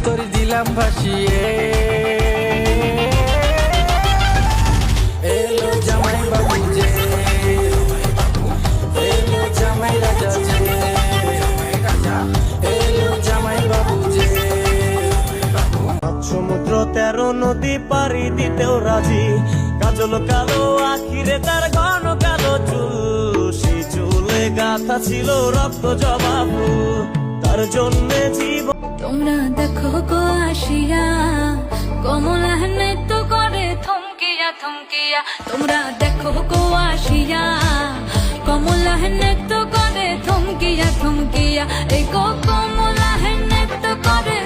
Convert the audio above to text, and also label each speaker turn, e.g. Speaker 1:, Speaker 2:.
Speaker 1: তোর দিলাম ভাসিয়ে। এলো জামাই বাবু যে, এলো জামাই রাজা যে, এলো জামাই বাবু যে।
Speaker 2: সমুদ্র 13 নদী পাড়ি দিতেও রাজি, কাজল কালো আখিরে তার ঘন কালো চুল, সেই চুলে গাথা ছিল রক্ত জবা ফুল, তার জন্যে জীবন।
Speaker 3: তোমরা দেখো গো আসিয়া, কমলা নৃত্য করে থমকিয়া থমকিয়া। তোমরা দেখো গো আসিয়া, কমলা নৃত্য করে থমকিয়া থমকিয়া। এই গো কমলা নৃত্য করে